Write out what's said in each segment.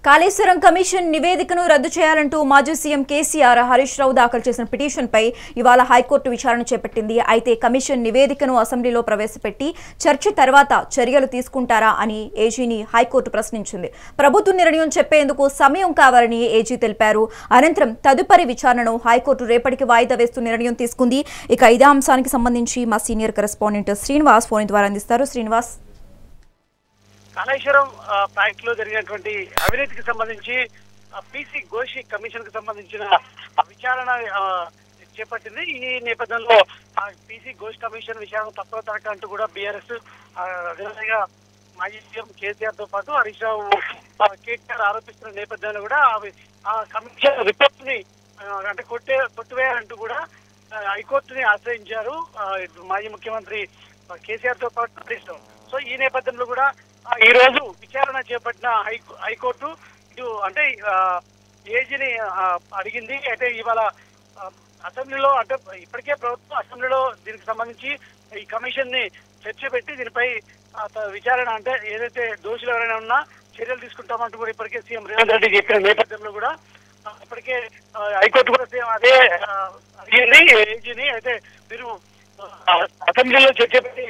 Kaleshwaram commission నివేదికను రద్దు చేయాలంటూ మాజీ సీఎం కేసీఆర్ హరీష్ రావు దాఖలు చేసిన పిటిషన్పై ఇవాళ హైకోర్టు విచారణ చేపట్టింది. అయితే కమిషన్ నివేదికను అసెంబ్లీలో ప్రవేశపెట్టి చర్చ తర్వాత చర్యలు తీసుకుంటారా అని ఏజీని హైకోర్టు ప్రశ్నించింది. ప్రభుత్వ నిర్ణయం చెప్పేందుకు సమయం కావాలని ఏజీ తెలిపారు. అనంతరం తదుపరి విచారణను హైకోర్టు రేపటికి వాయిదా వేస్తూ నిర్ణయం తీసుకుంది. ఇక ఇదే అంశానికి సంబంధించి మా సీనియర్ కరెస్పాండెంట్ శ్రీనివాస్ ఫోన్ ద్వారా అందిస్తారు. శ్రీనివాస్, కాళేశ్వరం ప్రాజెక్ట్ లో జరిగినటువంటి అవినీతికి సంబంధించి పీసీ ఘోష్ కమిషన్ కు సంబంధించిన విచారణ చేపట్టింది. ఈ నేపథ్యంలో పీసీ ఘోష్ కమిషన్ విచారణ తక్కువ తరగతి అంటూ కూడా బీఆర్ఎస్ అదేవిధంగా మాజీ సీఎం కేసీఆర్ తో పాటు హరీష్ రావు కేటీఆర్ ఆరోపిస్తున్న నేపథ్యంలో కూడా ఆ కమిషన్ రిపోర్ట్ ని అంటే కొట్టివేయాలంటూ కూడా హైకోర్టుని ఆశ్రయించారు మాజీ ముఖ్యమంత్రి కేసీఆర్ తో పాటు హరీష్ రావు. సో ఈ నేపథ్యంలో కూడా ఈ రోజు విచారణ చేపట్టిన హైకోర్టు ఇటు అంటే ఏజీని అడిగింది. అయితే ఇవాళ అసెంబ్లీలో అంటే ఇప్పటికే ప్రభుత్వం అసెంబ్లీలో దీనికి సంబంధించి ఈ కమిషన్ ని చర్చ పెట్టి దీనిపై విచారణ అంటే ఏదైతే దోషులు ఎవరైనా ఉన్నా చర్యలు తీసుకుంటామంటూ కూడా ఇప్పటికే సీఎం రేవంత్ రెడ్డి చెప్పిన నేపథ్యంలో కూడా ఇప్పటికే హైకోర్టు కూడా అదే అడిగింది ఏజీని. అయితే మీరు అసెంబ్లీలో చర్చ పెట్టి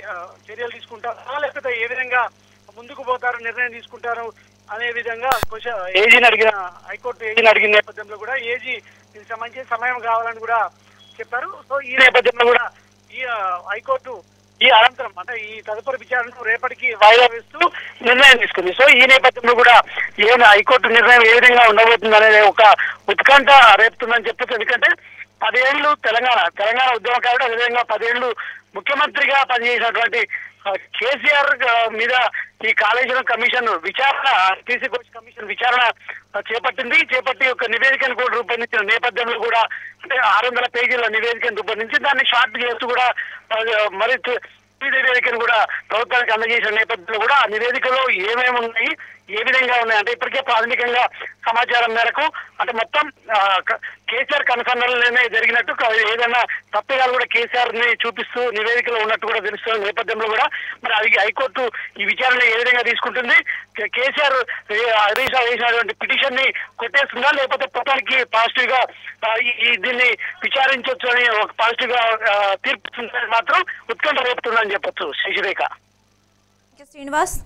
చర్యలు తీసుకుంటారా లేకపోతే ఏ విధంగా ముందుకు పోతారు నిర్ణయం తీసుకుంటారు అనే విధంగా ఏజీని అడిగిన హైకోర్టు ఏజీని అడిగిన నేపథ్యంలో కూడా ఏజీ దీనికి సంబంధించి సమయం కావాలని కూడా చెప్పారు. సో ఈ నేపథ్యంలో కూడా ఈ హైకోర్టు ఈ అనంతరం అంటే ఈ తదుపరి విచారణను రేపటికి వాయిదా వేస్తూ నిర్ణయం తీసుకుంది. సో ఈ నేపథ్యంలో కూడా ఏమైనా హైకోర్టు నిర్ణయం ఏ విధంగా ఉండబోతుంది అనేది ఒక ఉత్కంఠ రేపుతుందని చెప్పచ్చు. ఎందుకంటే 10 ఏళ్లు తెలంగాణ ఉద్యమకారుడు, అదేవిధంగా 10 ఏళ్లు ముఖ్యమంత్రిగా పనిచేసినటువంటి కేసీఆర్ మీద ఈ కాళేశ్వరం కమిషన్ విచారణ పీసీ ఘోష్ కమిషన్ విచారణ చేపట్టి ఒక నివేదికను కూడా రూపొందించిన నేపథ్యంలో కూడా అంటే 600 పేజీల నివేదికను రూపొందించి దాన్ని షార్ట్ చేస్తూ కూడా మరి నివేదికను కూడా ప్రభుత్వానికి అందజేసిన నేపథ్యంలో కూడా ఆ నివేదికలో ఏమేమి ఉన్నాయి, ఏ విధంగా ఉన్నాయి అంటే ఇప్పటికే ప్రాథమికంగా సమాచారం మేరకు అంటే మొత్తం కేసీఆర్ కనుసన్నలలోనే జరిగినట్టు ఏదైనా తప్పిదాలు కూడా కేసీఆర్ ని చూపిస్తూ నివేదికలో ఉన్నట్టు కూడా తెలుస్తున్న నేపథ్యంలో కూడా మరి అది హైకోర్టు ఈ విచారణ ఏ విధంగా తీసుకుంటుంది, కేసీఆర్ హరీష్ రావు వేసినటువంటి పిటిషన్ ని కొట్టేస్తుందా లేకపోతే ప్రభుత్వానికి పాజిటివ్ గా దీన్ని విచారించవచ్చు అని ఒక పాజిటివ్ గా తీర్పు మాత్రం ఉత్కంఠ రేపుతుందని చెప్పొచ్చు. శశిరేఖ. శ్రీనివాస్.